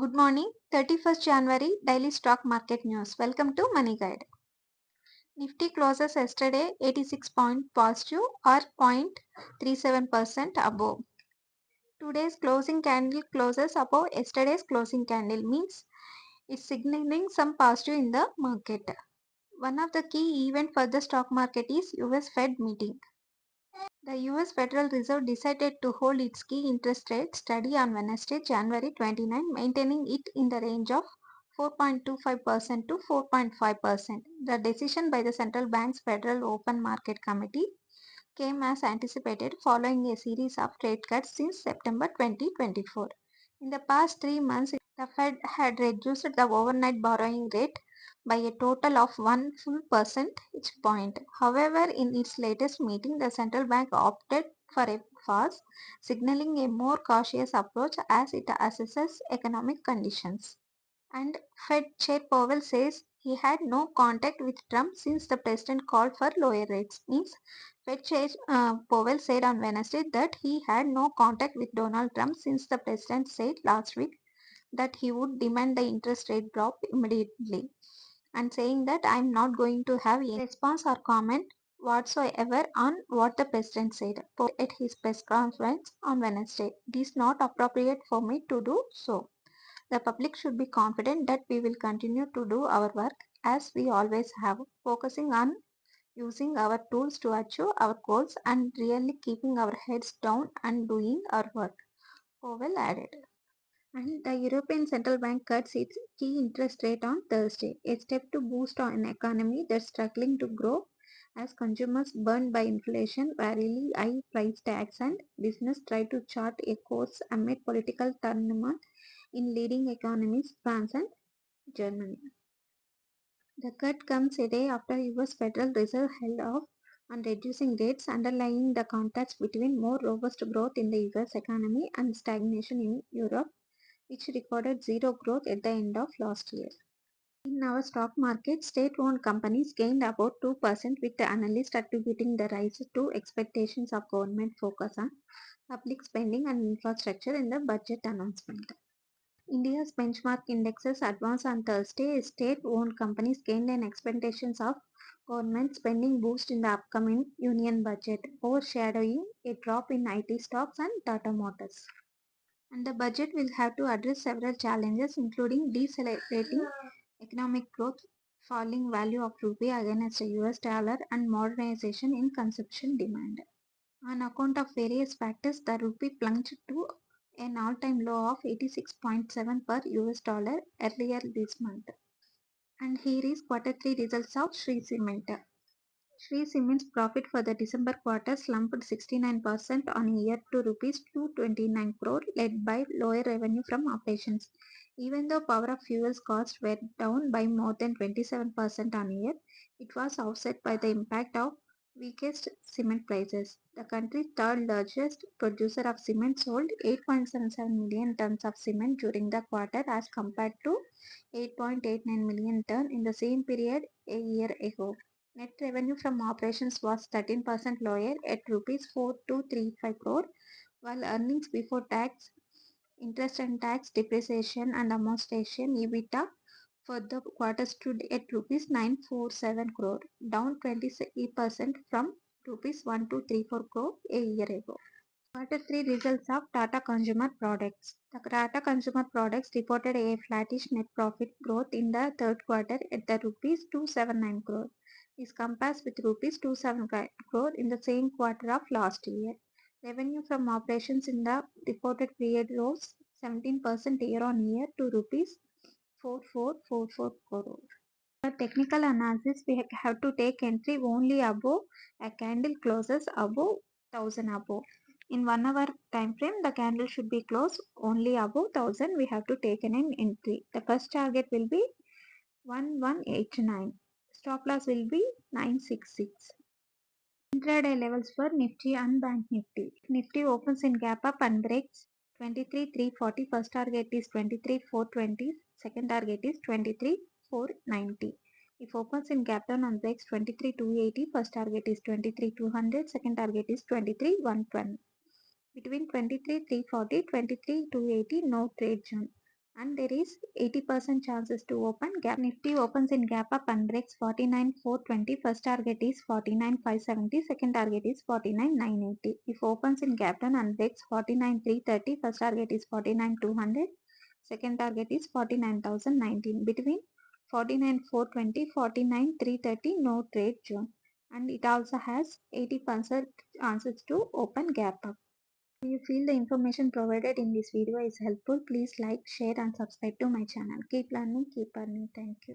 Good morning, 31st January daily stock market news. Welcome to MoneyGuide. Nifty closes yesterday 86 point positive or 0.37% above. Today's closing candle closes above yesterday's closing candle means it's signaling some positive in the market. One of the key events for the stock market is US Fed meeting. The US Federal Reserve decided to hold its key interest rate steady on Wednesday, January 29, maintaining it in the range of 4.25% to 4.5%. The decision by the central bank's Federal Open Market Committee came as anticipated following a series of rate cuts since September 2024. In the past 3 months, the Fed had reduced the overnight borrowing rate by a total of 1 full percentage point. However, in its latest meeting, the central bank opted for a pause, signaling a more cautious approach as it assesses economic conditions. And Fed Chair Powell says he had no contact with Trump since the president called for lower rates. Means Fed Chair Powell said on Wednesday that he had no contact with Donald Trump since the president said last week that he would demand the interest rate drop immediately, and saying that I'm not going to have any response or comment whatsoever on what the president said at his press conference on Wednesday. It is not appropriate for me to do so. The public should be confident that we will continue to do our work as we always have, focusing on using our tools to achieve our goals and really keeping our heads down and doing our work, Powell added. And the European Central Bank cuts its key interest rate on Thursday, a step to boost an economy that's struggling to grow as consumers burned by inflation, really high price tags, and business try to chart a course amid political turmoil in leading economies France and Germany. The cut comes a day after US Federal Reserve held off on reducing rates, underlying the contrast between more robust growth in the US economy and stagnation in Europe, which recorded zero growth at the end of last year. In our stock market, state-owned companies gained about 2%, with the analysts attributing the rise to expectations of government focus on public spending and infrastructure in the budget announcement. India's benchmark indexes advanced on Thursday. State-owned companies gained an expectations of government spending boost in the upcoming union budget, overshadowing a drop in IT stocks and Tata Motors. And the budget will have to address several challenges, including decelerating economic growth, falling value of rupee against the US dollar, and modernization in consumption demand. On account of various factors, the rupee plunged to an all-time low of 86.7 per US dollar earlier this month. And here is quarter 3 results of Sri Cement. Sri Cement's profit for the December quarter slumped 69% on a year to rupees 229 crore, led by lower revenue from operations. Even though power of fuels costs were down by more than 27% on a year, it was offset by the impact of weakest cement prices. The country's third largest producer of cement sold 8.77 million tons of cement during the quarter as compared to 8.89 million tons in the same period a year ago. Net revenue from operations was 13% lower at rupees 4235 crore, while earnings before tax, interest and tax, depreciation and amortization (EBITDA) for the quarter stood at rupees 947 crore, down 20% from rupees 1234 crore a year ago. Quarter 3 results of Tata Consumer Products. The Tata Consumer Products reported a flattish net profit growth in the third quarter at the rupees 279 crore. This compares with rupees 275 crore in the same quarter of last year. Revenue from operations in the reported period rose 17% year on year to rupees 4444 crore. For technical analysis, we have to take entry only above a candle closes above 1000 above. In 1 hour time frame, the candle should be closed only above 1000. We have to take an entry. The first target will be 1189. Stop loss will be 966. Intraday levels for Nifty and Bank Nifty. Nifty opens in gap up and breaks 23,340. First target is 23,420. Second target is 23,490. If opens in gap down and breaks 23,280, first target is 23,200. Second target is 23,120. Between 23,340, 23,280, no trade zone. and there is 80% chances to open gap. Nifty opens in gap up and breaks 49,420. First target is 49,570. Second target is 49,980. If opens in gap down and breaks 49,330, first target is 49,200. Second target is 49,019. Between 49,420, 49,330, no trade zone. And it also has 80% chances to open gap up. If you feel the information provided in this video is helpful, please like, share and subscribe to my channel. Keep learning, keep earning. Thank you.